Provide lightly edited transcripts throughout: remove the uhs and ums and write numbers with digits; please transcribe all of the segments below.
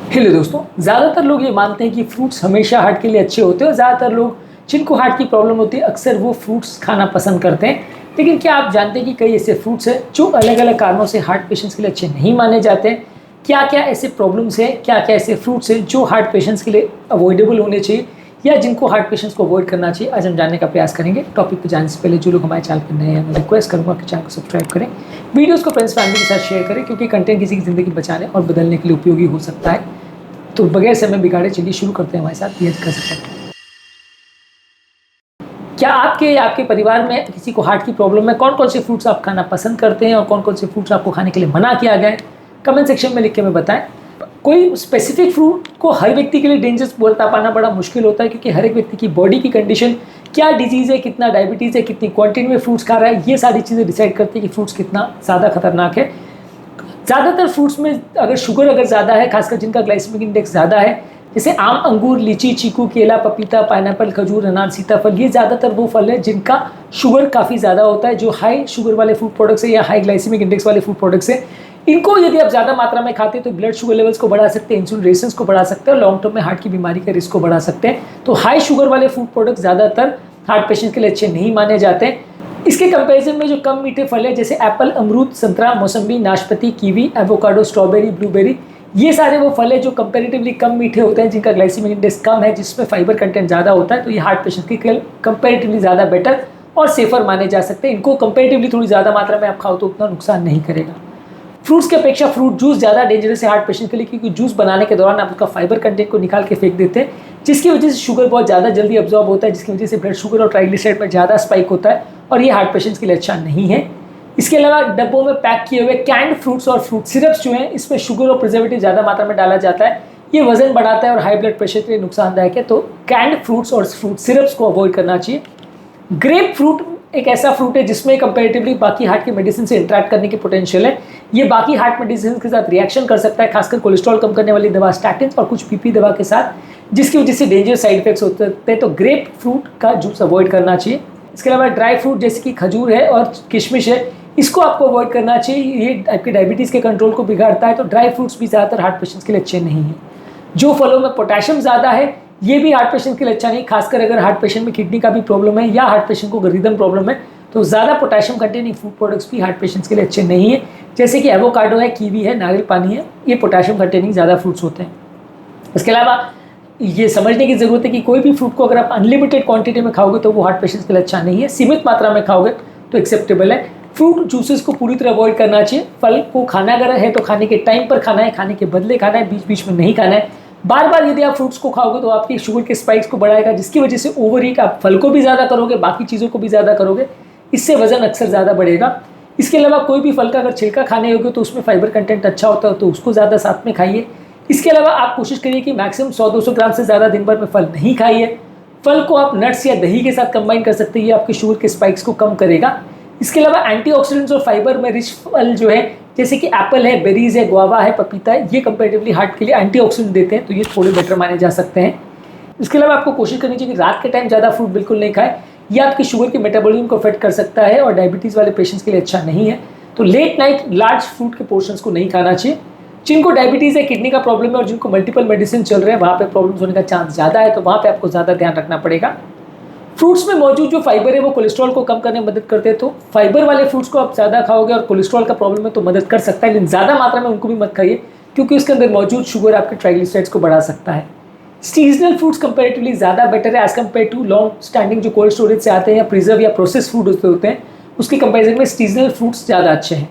Hello दोस्तों, ज़्यादातर लोग ये मानते हैं कि फ्रूट्स हमेशा हार्ट के लिए अच्छे होते हैं और ज़्यादातर लोग जिनको हार्ट की प्रॉब्लम होती है अक्सर वो फ्रूट्स खाना पसंद करते हैं। लेकिन क्या आप जानते हैं कि कई ऐसे फ्रूट्स हैं जो अलग अलग कारणों से हार्ट पेशेंट्स के लिए अच्छे नहीं माने जाते हैं? क्या क्या ऐसे प्रॉब्लम्स हैं, क्या क्या ऐसे फ्रूट्स हैं जो हार्ट पेशेंट्स के लिए अवॉइडेबल होने चाहिए या जिनको हार्ट पेशेंट्स को अवॉइड करना चाहिए, आज हम जानने का प्रयास करेंगे। टॉपिक पर जाने से पहले जो लोग हमारे चैनल पर नए हैं मैं रिक्वेस्ट करूँगा कि चैनल को सब्सक्राइब करें, वीडियोज़ को फ्रेंड्स फैमिली के साथ शेयर करें क्योंकि कंटेंट किसी की ज़िंदगी बचाने और बदलने के लिए उपयोगी हो सकता है। तो बगैर समय बिगाड़े चलिए शुरू करते हैं हमारे साथ ये कर सकते हैं। क्या आपके या आपके परिवार में किसी को हार्ट की प्रॉब्लम है? कौन कौन से फ्रूट्स आप खाना पसंद करते हैं और कौन कौन से फ्रूट्स आपको खाने के लिए मना किया गया है? कमेंट सेक्शन में लिख के हमें बताएं। कोई स्पेसिफिक फ्रूट को हर व्यक्ति के लिए डेंजरस बता पाना बड़ा मुश्किल होता है क्योंकि हर एक व्यक्ति की बॉडी की कंडीशन, क्या डिजीज़ है, कितना डायबिटीज़ है, कितनी क्वांटिटी में फ्रूट्स खा रहा है, ये सारी चीज़ें डिसाइड करती है कि फ्रूट्स कितना ज़्यादा खतरनाक है। ज़्यादातर फ्रूट्स में अगर शुगर अगर ज़्यादा है, खासकर जिनका ग्लाइसेमिक इंडेक्स ज़्यादा है, जैसे आम, अंगूर, लीची, चीकू, केला, पपीता, पाइनएप्पल, खजूर, अनार, सीताफल, ये ज़्यादातर वो फल है जिनका शुगर काफ़ी ज़्यादा होता है। जो हाई शुगर वाले फूड प्रोडक्ट्स है या हाई ग्लाइसेमिक इंडेक्स वाले फूड प्रोडक्ट्स है, इनको यदि आप ज़्यादा मात्रा में खाते हैं तो ब्लड शुगर लेवल्स को बढ़ा सकते हैं, इंसुलिन रेजिस्टेंस को बढ़ा सकते हैं और लॉन्ग टर्म में हार्ट की बीमारी का रिस्क को बढ़ा सकते हैं। तो हाई शुगर वाले फूड प्रोडक्ट ज़्यादातर हार्ट पेशेंट के लिए अच्छे नहीं माने जाते हैं। इसके कंपैरिजन में जो कम मीठे फल है जैसे एप्पल, अमरूद, संतरा, मौसम्बी, नाशपाती, कीवी, एवोकाडो, स्ट्रॉबेरी, ब्लूबेरी, ये सारे वो फल है जो कंपैरेटिवली कम मीठे होते हैं, जिनका ग्लाइसेमिक इंडेक्स कम है, जिसमें फाइबर कंटेंट ज़्यादा होता है। तो ये हार्ट पेशेंट के लिए कंपैरेटिवली ज़्यादा बेटर और सेफर माने जा सकते हैं। इनको कंपैरेटिवली थोड़ी ज़्यादा मात्रा में आप खाओ तो उतना नुकसान नहीं करेगा। फ्रूट्स की अपेक्षा फ्रूट जूस ज़्यादा डेंजरस है हार्ट पेशेंट के लिए क्योंकि जूस बनाने के दौरान आप उसका फाइबर कंटेंट को निकाल के फेंक देते हैं, जिसकी वजह से शुगर बहुत ज़्यादा जल्दी अब्जॉर्ब होता है, जिसकी वजह से ब्लड शुगर और ट्राइग्लिसराइड में ज़्यादा स्पाइक होता है और ये हार्ट पेशेंट्स के लिए अच्छा नहीं है। इसके अलावा डब्बों में पैक किए हुए कैंड फ्रूट्स और फ्रूट सिरप्स जो हैं, इसमें शुगर और प्रिजर्वेटिव ज़्यादा मात्रा में डाला जाता है। ये वजन बढ़ाता है और हाई ब्लड प्रेशर के लिए नुकसानदायक है। तो कैंड फ्रूट्स और फ्रूट सिरप्स को अवॉइड करना चाहिए। ग्रेप फ्रूट एक ऐसा फ्रूट है जिसमें कंपैरेटिवली बाकी हार्ट की मेडिसिन से इंटरेक्ट करने की पोटेंशियल है। ये बाकी हार्ट मेडिसिन के साथ रिएक्शन कर सकता है, खासकर कोलेस्ट्रॉल कम करने वाली दवा स्टैटिन और कुछ बीपी दवा के साथ, जिसकी वजह से डेंजरस साइड इफेक्ट्स होते हैं। तो ग्रेप फ्रूट का जूस अवॉइड करना चाहिए। इसके अलावा ड्राई फ्रूट जैसे कि खजूर है और किशमिश है, इसको आपको अवॉइड करना चाहिए। ये आपके डायबिटीज़ के कंट्रोल को बिगाड़ता है। तो ड्राई फ्रूट्स भी ज़्यादातर हार्ट पेशेंट्स के लिए अच्छे नहीं हैं। जो फलों में पोटेशियम ज़्यादा है ये भी हार्ट पेशेंट के लिए अच्छा नहीं, खासकर अगर हार्ट पेशेंट में किडनी का भी प्रॉब्लम है या हार्ट पेशेंट को रिदम प्रॉब्लम है तो ज़्यादा पोटेशियम कंटेनिंग फूड प्रोडक्ट्स भी हार्ट पेशेंट्स के लिए अच्छे नहीं है। जैसे कि एवोकाडो है, कीवी है, नारियल पानी है, ये पोटेशियम कंटेनिंग ज़्यादा फ्रूट्स होते हैं। इसके अलावा ये समझने की ज़रूरत है कि कोई भी फ्रूट को अगर आप अनलिमिटेड क्वांटिटी में खाओगे तो वो हार्ट पेशेंट्स के लिए अच्छा नहीं है। सीमित मात्रा में खाओगे तो एक्सेप्टेबल है। फ्रूट जूसेस को पूरी तरह अवॉइड करना चाहिए। फल को खाना अगर है तो खाने के टाइम पर खाना है, खाने के बदले खाना है, बीच बीच में नहीं खाना है। बार बार यदि आप फ्रूट्स को खाओगे तो आपकी शुगर के स्पाइक्स को बढ़ाएगा, जिसकी वजह से ओवर ईट, आप फल को भी ज़्यादा करोगे, बाकी चीज़ों को भी ज़्यादा करोगे, इससे वजन अक्सर ज़्यादा बढ़ेगा। इसके अलावा कोई भी फल का अगर छिलका खाने होगे तो उसमें फाइबर कंटेंट अच्छा होता है तो उसको ज़्यादा साथ में खाइए। इसके अलावा आप कोशिश करिए कि मैक्सिमम 100-200 ग्राम से ज़्यादा दिन भर में फल नहीं खाइए। फल को आप नट्स या दही के साथ कंबाइन कर सकते हैं, ये आपके शुगर के स्पाइक्स को कम करेगा। इसके अलावा एंटीऑक्सीडेंट्स और फाइबर में रिच फल जो है जैसे कि एप्पल है, बेरीज है, गुआवा है, पपीता है, ये कंपैरेटिवली हार्ट के लिए एंटीऑक्सीडेंट देते हैं तो ये थोड़े बेटर माने जा सकते हैं। इसके अलावा आपको कोशिश करनी चाहिए कि रात के टाइम ज़्यादा फ्रूट बिल्कुल नहीं खाएं, ये आपकी शुगर के मेटाबॉलिज्म को अफेक्ट कर सकता है और डायबिटीज़ वाले पेशेंट्स के लिए अच्छा नहीं है। तो लेट नाइट लार्ज फ्रूट के पोर्शंस को नहीं खाना चाहिए। जिनको डायबिटीज़ है, किडनी का प्रॉब्लम है और जिनको मल्टीपल मेडिसिन चल रहे हैं, वहाँ पे प्रॉब्लम्स होने का चांस ज़्यादा है, तो वहाँ पे आपको ज़्यादा ध्यान रखना पड़ेगा। फ्रूट्स में मौजूद जो फाइबर है वो कोलेस्ट्रॉल को कम करने में मदद करते हैं, तो फाइबर वाले फ्रूट्स को आप ज़्यादा खाओगे और कोलेस्ट्रॉल का प्रॉब्लम है तो मदद कर सकता है, लेकिन ज़्यादा मात्रा में उनको भी मत खाइए क्योंकि उसके अंदर मौजूद शुगर आपके ट्राइग्लिसराइड्स को बढ़ा सकता है। सीजनल फ्रूट्स कंपैरेटिवली ज़्यादा बेटर है as compare to long standing जो कोल्ड स्टोरेज से आते हैं या प्रिजर्व या प्रोसेस फूड होते हैं, उसके कंपेरिजन में सीजनल फ्रूट्स ज़्यादा अच्छे हैं।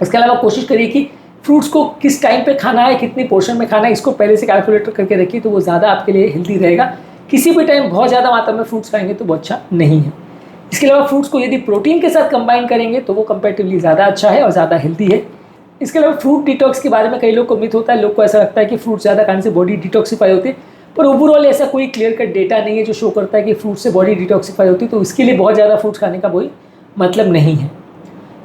इसके अलावा कोशिश करिए कि फ्रूट्स को किस टाइम पे खाना है, कितनी पोर्शन में खाना है, इसको पहले से कैलकुलेट करके रखिए तो वो ज़्यादा आपके लिए हेल्दी रहेगा। किसी भी टाइम बहुत ज़्यादा मात्रा में फ्रूट्स खाएंगे तो वो अच्छा नहीं है। इसके अलावा फ्रूट्स को यदि प्रोटीन के साथ कंबाइन करेंगे तो वो कंपैरेटिवली ज़्यादा अच्छा है और ज़्यादा हेल्दी है। इसके अलावा फ्रूट डिटॉक्स के बारे में कई लोग को मिथ होता है, लोग को ऐसा लगता है कि फ्रूट ज़्यादा खाने से बॉडी डिटॉक्सीफाई होती है, पर ओवरऑल ऐसा कोई क्लियर कट डेटा नहीं है जो शो करता है कि फ्रूट से बॉडी डिटॉक्सीफाई होती है, तो इसके लिए बहुत ज़्यादा फ्रूट्स खाने का कोई मतलब नहीं है।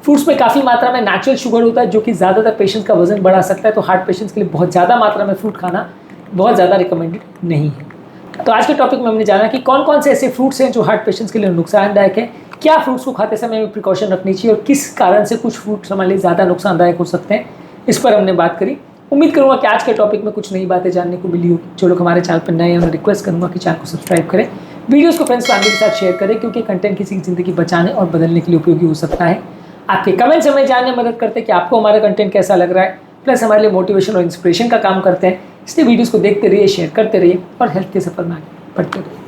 फ्रूट्स में काफ़ी मात्रा में नेचुरल शुगर होता है जो कि ज़्यादातर पेशेंट्स का वजन बढ़ा सकता है, तो हार्ट पेशेंट्स के लिए बहुत ज़्यादा मात्रा में फ्रूट खाना बहुत ज़्यादा रिकमेंडेड नहीं है। तो आज के टॉपिक में हमने जाना कि कौन कौन से ऐसे फ्रूट्स हैं जो हार्ट पेशेंट्स के लिए नुकसानदायक है, क्या फ्रूट्स को खाते समय में प्रिकॉशन रखनी चाहिए और किस कारण से कुछ फ्रूट्स हमारे लिए ज़्यादा नुकसानदायक हो सकते हैं, इस पर हमने बात करी। उम्मीद करूँगा कि आज के टॉपिक में कुछ नई बातें जानने को मिली होगी। जो लोग हमारे चैनल पर नए हैं, मैं रिक्वेस्ट करूँगा कि चैनल को सब्सक्राइब करें, वीडियोस को फ्रेंड्स फैमिली के साथ शेयर करें, क्योंकि कंटेंट किसी की ज़िंदगी बचाने और बदलने के लिए उपयोगी हो सकता है। आपके कमेंट्स हमें जानने में मदद करते हैं कि आपको हमारा कंटेंट कैसा लग रहा है, प्लस हमारे लिए मोटिवेशन और इंस्पिरेशन का काम करते हैं। इसलिए वीडियोज़ को देखते रहिए, शेयर करते रहिए और हेल्थ के सफर में आगे बढ़ते रहिए।